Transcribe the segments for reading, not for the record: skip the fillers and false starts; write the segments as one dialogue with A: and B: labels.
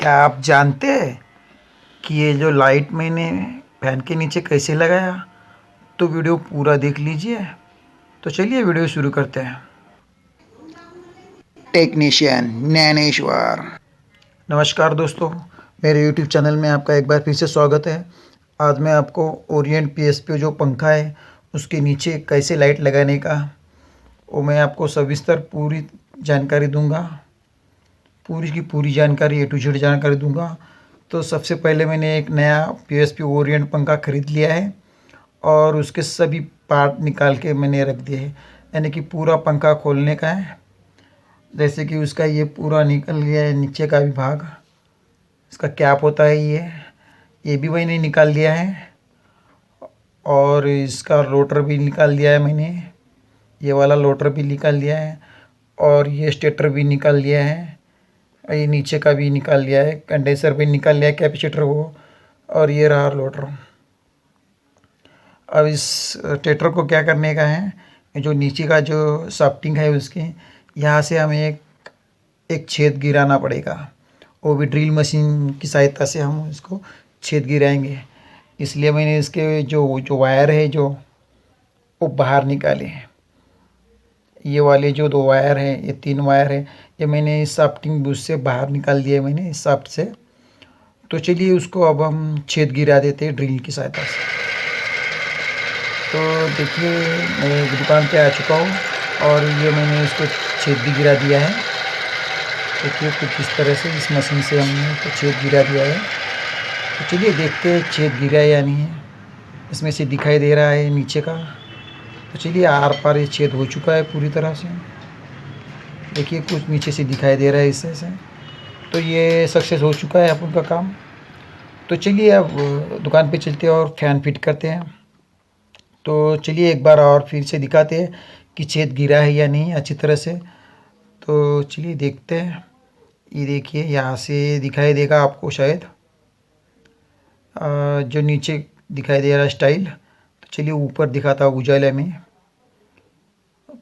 A: क्या आप जानते हैं कि ये जो लाइट मैंने फैन के नीचे कैसे लगाया? तो वीडियो पूरा देख लीजिए। तो चलिए वीडियो शुरू करते हैं।
B: टेक्नीशियन ज्ञानेश्वर।
A: नमस्कार दोस्तों, मेरे यूट्यूब चैनल में आपका एक बार फिर से स्वागत है। आज मैं आपको ओरिएंट पीएसपी जो पंखा है उसके नीचे कैसे लाइट लगाने का वो मैं आपको सविस्तर पूरी जानकारी दूंगा। पूरी की पूरी जानकारी ए टू जेड जानकारी दूंगा। तो सबसे पहले मैंने एक नया पीएसपी ओरिएंट पंखा ख़रीद लिया है और उसके सभी पार्ट निकाल के मैंने रख दिए हैं। यानी कि पूरा पंखा खोलने का है। जैसे कि उसका ये पूरा निकल गया है, नीचे का भी भाग, इसका कैप होता है ये भी मैंने निकाल दिया है। और इसका रोटर भी निकाल दिया है मैंने, ये वाला रोटर भी निकाल दिया है। और ये स्टेटर भी निकाल दिया है, और ये नीचे का भी निकाल लिया है, कंडेंसर भी निकाल लिया है, कैपेसिटर वो। और ये रहा रोटर। अब इस स्टेटर को क्या करने का है, जो नीचे का जो शाफ्टिंग है उसके यहाँ से हमें एक छेद गिराना पड़ेगा। वो भी ड्रिल मशीन की सहायता से हम इसको छेद गिराएंगे। इसलिए मैंने इसके जो जो वायर है जो वो बाहर निकाले हैं। ये वाले जो 2 वायर हैं, ये 3 वायर हैं, ये मैंने इस शाफ्टिंग बुश से बाहर निकाल दिए मैंने इस शाफ्ट से। तो चलिए उसको अब हम छेद गिरा देते हैं ड्रिल की सहायता से। तो देखिए मैं एक दुकान पे आ चुका हूँ और ये मैंने इसको छेद भी गिरा दिया है। देखिए कुछ इस तरह से इस मशीन से हमने तो छेद गिरा दिया है। तो चलिए देखते हैं छेद गिरा है या नहीं है। इसमें से दिखाई दे रहा है नीचे का। तो चलिए आर पार ये छेद हो चुका है पूरी तरह से। देखिए कुछ नीचे से दिखाई दे रहा है इससे से। तो ये सक्सेस हो चुका है अपन का काम। तो चलिए अब दुकान पे चलते हैं और फ़ैन फिट करते हैं। तो चलिए एक बार और फिर से दिखाते हैं कि छेद गिरा है या नहीं अच्छी तरह से। तो चलिए देखते हैं। ये देखिए यहाँ से दिखाई देगा आपको शायद जो नीचे दिखाई दे रहा है स्टाइल। तो चलिए ऊपर दिखाता हूँ उजाले में।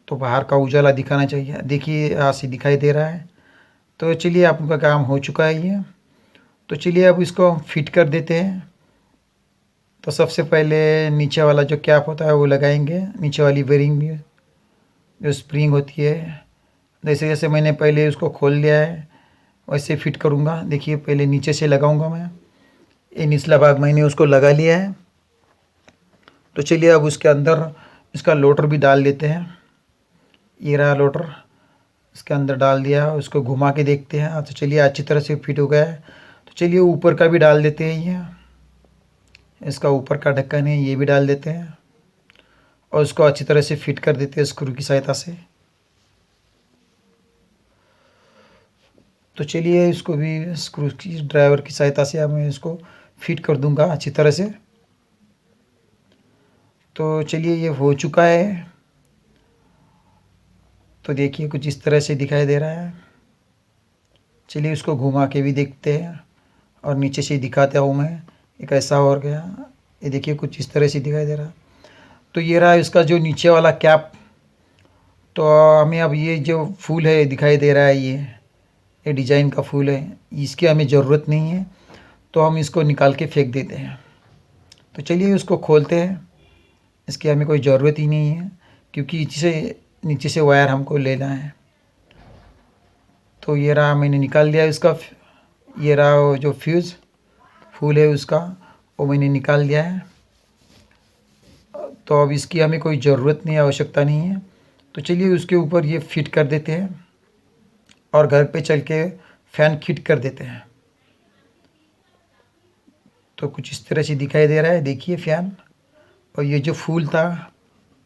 A: तो बाहर का उजाला दिखाना चाहिए। देखिए यहाँ से दिखाई दे रहा है। तो चलिए आपका काम हो चुका है ये। तो चलिए अब इसको हम फिट कर देते हैं। तो सबसे पहले नीचे वाला जो कैप होता है वो लगाएंगे, नीचे वाली बेरिंग भी जो स्प्रिंग होती है। जैसे जैसे मैंने पहले उसको खोल लिया है वैसे फिट करूँगा। देखिए पहले नीचे से लगाऊंगा मैं। ये निचला भाग मैंने उसको लगा लिया है। तो चलिए अब उसके अंदर इसका लोटर भी डाल देते हैं। ये रहा लोटर, इसके अंदर डाल दिया। उसको घुमा के देखते हैं। तो चलिए अच्छी तरह से फिट हो गया है। तो चलिए ऊपर का भी डाल देते हैं। ये इसका ऊपर का ढक्कन है, ये भी डाल देते हैं और इसको अच्छी तरह से फिट कर देते हैं स्क्रू की सहायता से। तो चलिए इसको भी स्क्रू की ड्राइवर की सहायता से मैं इसको फिट कर दूंगा अच्छी तरह से। तो चलिए ये हो चुका है। तो देखिए कुछ इस तरह से दिखाई दे रहा है। चलिए इसको घुमा के भी देखते हैं और नीचे से दिखाता हूँ मैं ये कैसा हो गया। ये देखिए कुछ इस तरह से दिखाई दे रहा है। तो ये रहा इसका जो नीचे वाला कैप। तो हमें अब ये जो फूल है दिखाई दे रहा है, ये डिज़ाइन का फूल है, इसकी हमें ज़रूरत नहीं है। तो हम इसको निकाल के फेंक देते हैं। तो चलिए उसको खोलते हैं। इसकी हमें कोई ज़रूरत ही नहीं है क्योंकि नीचे से वायर हमको लेना है। तो ये रहा मैंने निकाल दिया इसका। ये रहा वो जो फ्यूज़ फूल है उसका, वो मैंने निकाल दिया है। तो अब इसकी हमें कोई ज़रूरत नहीं, आवश्यकता नहीं है। तो चलिए उसके ऊपर ये फिट कर देते हैं और घर पे चल के फ़ैन फिट कर देते हैं। तो कुछ इस तरह से दिखाई दे रहा है, देखिए फ़ैन। और ये जो फूल था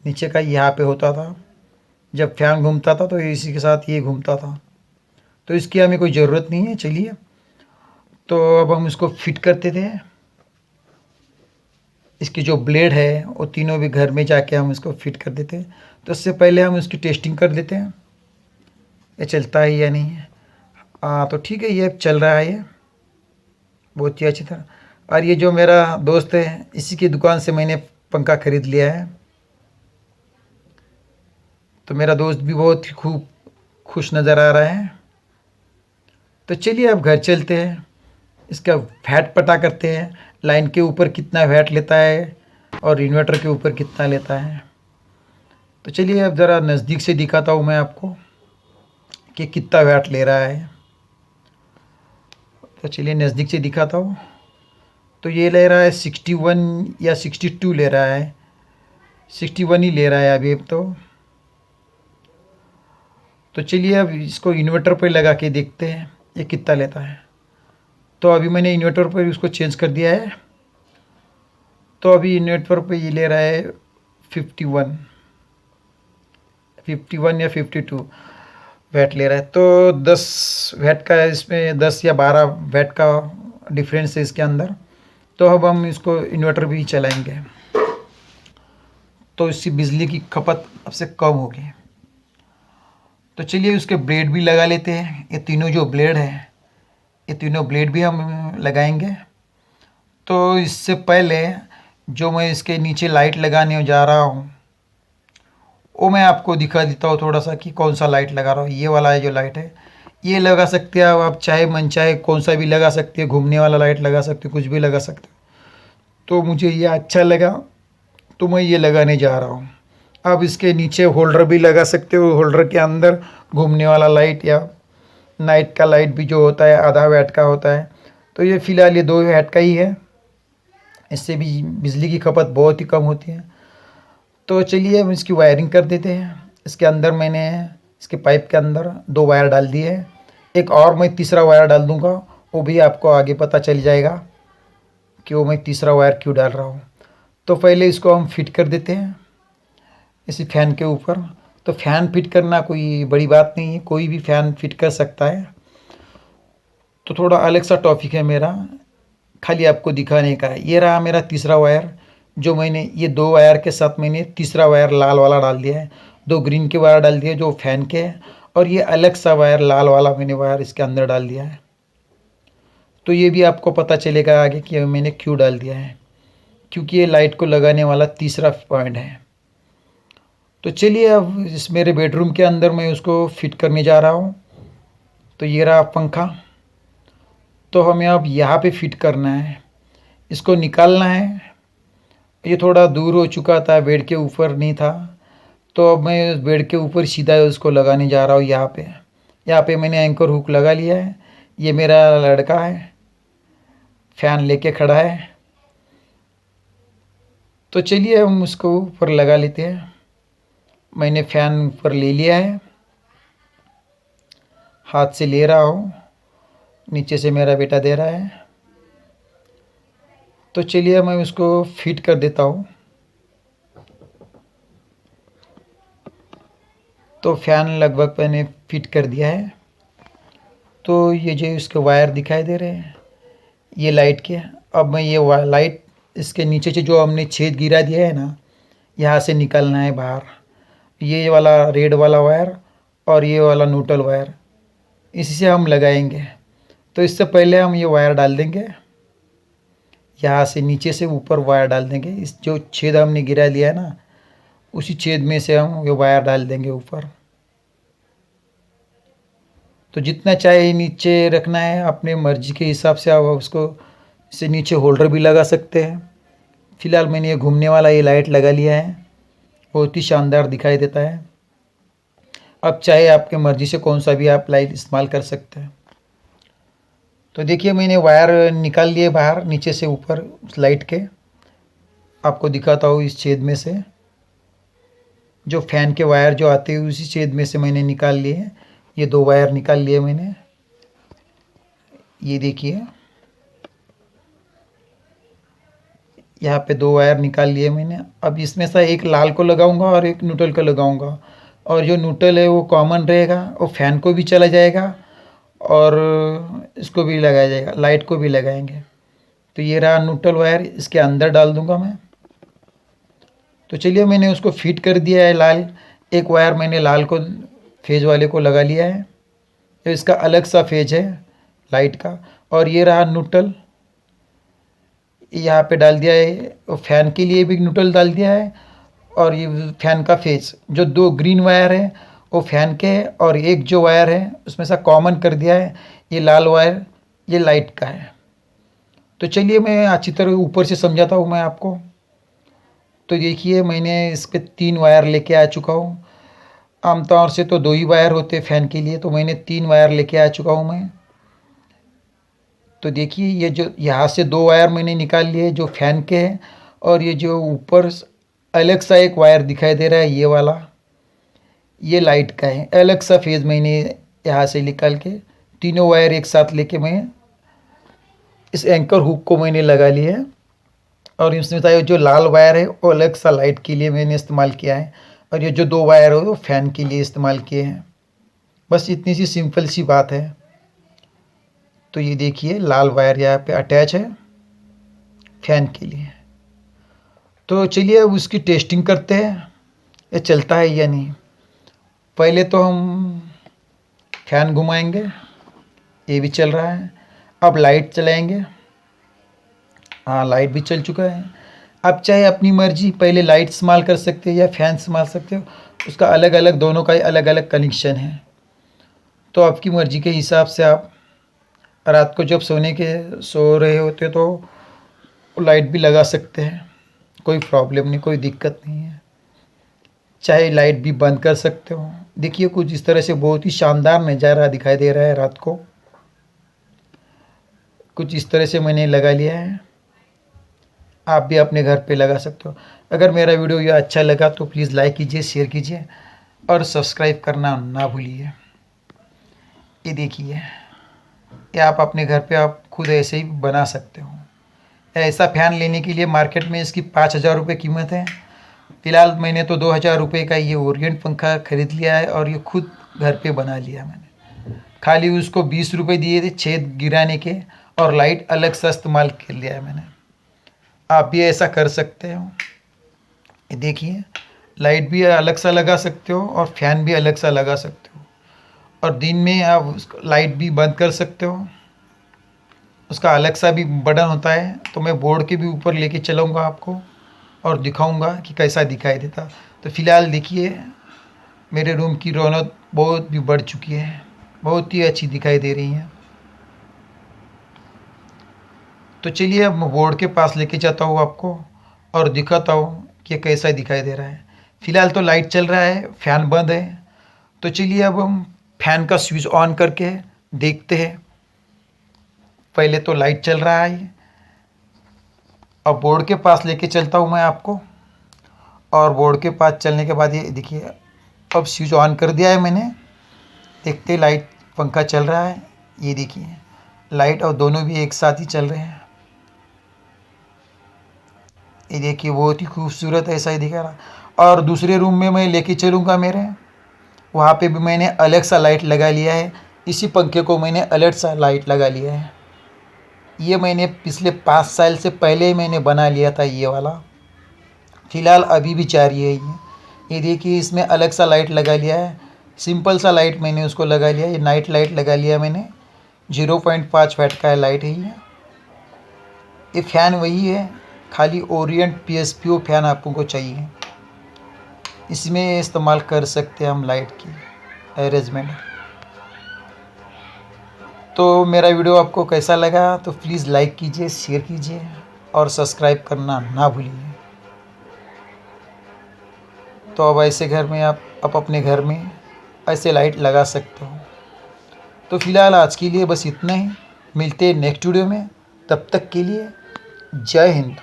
A: नीचे का यहाँ पे होता था, जब फ़ैन घूमता था तो इसी के साथ ये घूमता था। तो इसकी हमें कोई ज़रूरत नहीं है। चलिए तो अब हम इसको फिट करते थे। इसकी जो ब्लेड है वो तीनों भी घर में जाके हम इसको फिट कर देते हैं। तो उससे पहले हम इसकी टेस्टिंग कर लेते हैं ये चलता है या नहीं है। तो ठीक है, ये चल रहा है ये बहुत ही अच्छी तरह। और ये जो मेरा दोस्त है इसी की दुकान से मैंने पंखा ख़रीद लिया है। तो मेरा दोस्त भी बहुत ही खुश नज़र आ रहा है। तो चलिए अब घर चलते हैं इसका वैट पता करते हैं, लाइन के ऊपर कितना वैट लेता है और इन्वर्टर के ऊपर कितना लेता है। तो चलिए अब ज़रा नज़दीक से दिखाता हूँ मैं आपको कि कितना वैट ले रहा है। तो चलिए नज़दीक से दिखाता हूँ। तो ये ले रहा है 61 या 62 ले रहा है, 61 ही ले रहा है अभी तो चलिए अब इसको इन्वर्टर पर लगा के देखते हैं ये कितना लेता है। तो अभी मैंने इन्वर्टर पर उसको चेंज कर दिया है। तो अभी इन्वर्टर पे ये ले रहा है 51 या 52 वैट ले रहा है। तो 10 वैट का इसमें 10 या 12 वैट का डिफरेंस है इसके अंदर। तो अब हम इसको इन्वर्टर भी चलाएंगे तो इससे बिजली की खपत अब से कम होगी। तो चलिए उसके ब्लेड भी लगा लेते हैं। ये तीनों जो ब्लेड है, ये तीनों ब्लेड भी हम लगाएंगे। तो इससे पहले जो मैं इसके नीचे लाइट लगाने जा रहा हूँ वो मैं आपको दिखा देता हूँ थोड़ा सा कि कौन सा लाइट लगा रहा हूँ। ये वाला है जो लाइट है, ये लगा सकते हैं आप चाहे मन चाहे कौन सा भी लगा सकते हैं, घूमने वाला लाइट लगा सकते हो, कुछ भी लगा सकते हो। तो मुझे ये अच्छा लगा तो मैं ये लगाने जा रहा हूँ। आप इसके नीचे होल्डर भी लगा सकते हो, होल्डर के अंदर घूमने वाला लाइट या नाइट का लाइट भी जो होता है आधा वैट का होता है। तो ये फ़िलहाल ये 2 वैट का ही है, इससे भी बिजली की खपत बहुत ही कम होती है। तो चलिए हम इसकी वायरिंग कर देते हैं। इसके अंदर मैंने इसके पाइप के अंदर 2 वायर डाल दिए हैं, एक और मैं तीसरा वायर डाल दूंगा, वो भी आपको आगे पता चल जाएगा कि वो मैं तीसरा वायर क्यों डाल रहा हूँ। तो पहले इसको हम फिट कर देते हैं इसी फैन के ऊपर। तो फ़ैन फिट करना कोई बड़ी बात नहीं है, कोई भी फ़ैन फिट कर सकता है। तो थोड़ा अलग सा टॉपिक है मेरा, खाली आपको दिखाने का है। ये रहा मेरा तीसरा वायर, जो मैंने ये 2 वायर के साथ मैंने तीसरा वायर लाल वाला डाल दिया है, 2 ग्रीन के वायर डाल दिए जो फ़ैन के हैं, और ये अलग सा वायर लाल वाला मैंने वायर इसके अंदर डाल दिया है। तो ये भी आपको पता चलेगा आगे कि मैंने क्यों डाल दिया है, क्योंकि ये लाइट को लगाने वाला तीसरा पॉइंट है। तो चलिए अब इस मेरे बेडरूम के अंदर मैं उसको फिट करने जा रहा हूँ। तो ये रहा पंखा, तो हमें अब यहाँ पे फिट करना है, इसको निकालना है। ये थोड़ा दूर हो चुका था, बेड के ऊपर नहीं था, तो अब मैं बेड के ऊपर सीधा उसको लगाने जा रहा हूँ। यहाँ पे मैंने एंकर हुक लगा लिया है। ये मेरा लड़का है, फ़ैन लेके खड़ा है। तो चलिए हम उसको ऊपर लगा लेते हैं। मैंने फ़ैन ऊपर ले लिया है, हाथ से ले रहा हूँ, नीचे से मेरा बेटा दे रहा है। तो चलिए मैं उसको फिट कर देता हूँ। तो फ़ैन लगभग मैंने फिट कर दिया है। तो ये जो इसके वायर दिखाई दे रहे हैं ये लाइट के, अब मैं ये लाइट इसके नीचे से जो हमने छेद गिरा दिया है ना, यहाँ से निकालना है बाहर। ये वाला रेड वाला वायर और ये वाला न्यूट्रल वायर, इसी से हम लगाएंगे। तो इससे पहले हम ये वायर डाल देंगे, यहाँ से नीचे से ऊपर वायर डाल देंगे। इस जो छेद हमने गिरा लिया है ना, उसी छेद में से हम ये वायर डाल देंगे ऊपर। तो जितना चाहे नीचे रखना है अपने मर्जी के हिसाब से आप उसको इससे नीचे होल्डर भी लगा सकते हैं। फ़िलहाल मैंने ये घूमने वाला ये लाइट लगा लिया है, बहुत ही शानदार दिखाई देता है। अब चाहे आपके मर्ज़ी से कौन सा भी आप लाइट इस्तेमाल कर सकते हैं। तो देखिए मैंने वायर निकाल लिए बाहर नीचे से ऊपर उस लाइट के, आपको दिखाता हूँ। इस छेद में से जो फ़ैन के वायर जो आते हैं उसी छेद में से मैंने निकाल लिए। ये 2 वायर निकाल लिए मैंने, ये देखिए यहाँ पे 2 वायर निकाल लिए मैंने। अब इसमें से एक लाल को लगाऊंगा और एक न्यूट्रल को लगाऊंगा, और जो न्यूट्रल है वो कॉमन रहेगा, वो फ़ैन को भी चला जाएगा और इसको भी लगाया जाएगा, लाइट को भी लगाएंगे। तो ये रहा न्यूट्रल वायर, इसके अंदर डाल दूंगा मैं। तो चलिए मैंने उसको फिट कर दिया है लाल। एक वायर मैंने लाल को फेज वाले को लगा लिया है, तो इसका अलग सा फेज है लाइट का। और ये रहा न्यूट्रल, यहाँ पे डाल दिया है। और फ़ैन के लिए भी न्यूट्रल डाल दिया है, और ये फ़ैन का फेज जो 2 ग्रीन वायर है वो फ़ैन के है, और एक जो वायर है उसमें से कॉमन कर दिया है, ये लाल वायर ये लाइट का है। तो चलिए मैं अच्छी तरह ऊपर से समझाता हूँ मैं आपको। तो देखिए मैंने इस पे 3 वायर लेके आ चुका हूँ। आमतौर से तो 2 ही वायर होते हैं फ़ैन के लिए, तो मैंने 3 वायर लेके आ चुका हूँ मैं। तो देखिए ये जो यहाँ से 2 वायर मैंने निकाल लिए जो फ़ैन के हैं, और ये जो ऊपर अलग सा एक वायर दिखाई दे रहा है ये वाला, ये लाइट का है। अलग सा फेज़ मैंने यहाँ से निकाल के तीनों वायर एक साथ लेके मैं इस एंकर हुक को मैंने लगा लिया है। और इसमें बताया जो लाल वायर है वो अलग सा लाइट के लिए मैंने इस्तेमाल किया है, और ये जो 2 वायर है वो फ़ैन के लिए इस्तेमाल किए हैं। बस इतनी सी सिंपल सी बात है। तो ये देखिए लाल वायर यहाँ पे अटैच है फ़ैन के लिए। तो चलिए अब उसकी टेस्टिंग करते हैं ये चलता है या नहीं। पहले तो हम फ़ैन घुमाएंगे, ये भी चल रहा है। अब लाइट चलाएंगे, हाँ लाइट भी चल चुका है। अब चाहे अपनी मर्जी पहले लाइट इस्तेमाल कर सकते हो या फ़ैन इस्तेमाल सकते हो, उसका अलग अलग दोनों का अलग अलग कनेक्शन है। तो आपकी मर्ज़ी के हिसाब से आप रात को जब सो रहे होते हो तो लाइट भी लगा सकते हैं, कोई प्रॉब्लम नहीं, कोई दिक्कत नहीं है। चाहे लाइट भी बंद कर सकते हो। देखिए कुछ इस तरह से बहुत ही शानदार नज़ारा दिखाई दे रहा है रात को। कुछ इस तरह से मैंने लगा लिया है, आप भी अपने घर पे लगा सकते हो। अगर मेरा वीडियो ये अच्छा लगा तो प्लीज़ लाइक कीजिए, शेयर कीजिए और सब्सक्राइब करना ना भूलिए। ये देखिए ये आप अपने घर पे आप खुद ऐसे ही बना सकते हो। ऐसा फ़ैन लेने के लिए मार्केट में इसकी 5,000 रुपये कीमत है। फ़िलहाल मैंने तो 2,000 रुपये का ये ओरिएंट पंखा ख़रीद लिया है और ये खुद घर पे बना लिया मैंने। खाली उसको 20 रुपये दिए थे छेद गिराने के, और लाइट अलग सा इस्तेमाल कर लिया है मैंने। आप भी ऐसा कर सकते हो। ये देखिए लाइट भी अलग सा लगा सकते हो और फ़ैन भी अलग सा लगा सकते हो, और दिन में आप उसको लाइट भी बंद कर सकते हो। उसका अलग सा भी बटन होता है, तो मैं बोर्ड के भी ऊपर लेके चलाऊँगा आपको और दिखाऊँगा कि कैसा दिखाई देता। तो फ़िलहाल देखिए मेरे रूम की रौनक बहुत भी बढ़ चुकी है, बहुत ही अच्छी दिखाई दे रही है। तो चलिए अब मैं बोर्ड के पास लेके जाता हूँ आपको और दिखाता हूँ कि कैसा दिखाई दे रहा है। फ़िलहाल तो लाइट चल रहा है, फ़ैन बंद है। तो चलिए अब हम फ़ैन का स्विच ऑन करके देखते हैं। पहले तो लाइट चल रहा है, अब बोर्ड के पास लेके चलता हूँ मैं आपको, और बोर्ड के पास चलने के बाद ये देखिए अब स्विच ऑन कर दिया है मैंने। देखते लाइट पंखा चल रहा है, ये देखिए लाइट और दोनों भी एक साथ ही चल रहे हैं। ये देखिए बहुत ही खूबसूरत ऐसा ही दिखा रहा। और दूसरे रूम में मैं लेके चलूँगा मेरे, वहाँ पे भी मैंने अलग सा लाइट लगा लिया है। इसी पंखे को मैंने अलग सा लाइट लगा लिया है। ये मैंने पिछले 5 साल से पहले ही मैंने बना लिया था ये वाला। फ़िलहाल अभी भी जारी है ये देखिए इसमें अलग सा लाइट लगा लिया है। सिंपल सा लाइट मैंने उसको लगा लिया, ये नाइट लाइट लगा लिया मैंने। 0.5 वाट का लाइट है ये फ़ैन वही है, खाली ओरिएंट PSPO फ़ैन आपको चाहिए। इसमें इस्तेमाल कर सकते हैं हम लाइट की अरेंजमेंट। तो मेरा वीडियो आपको कैसा लगा तो प्लीज़ लाइक कीजिए, शेयर कीजिए और सब्सक्राइब करना ना भूलिए। तो अब ऐसे घर में आप अपने घर में ऐसे लाइट लगा सकते हो। तो फ़िलहाल आज के लिए बस इतना ही, मिलते हैं नेक्स्ट वीडियो में। तब तक के लिए जय हिंद।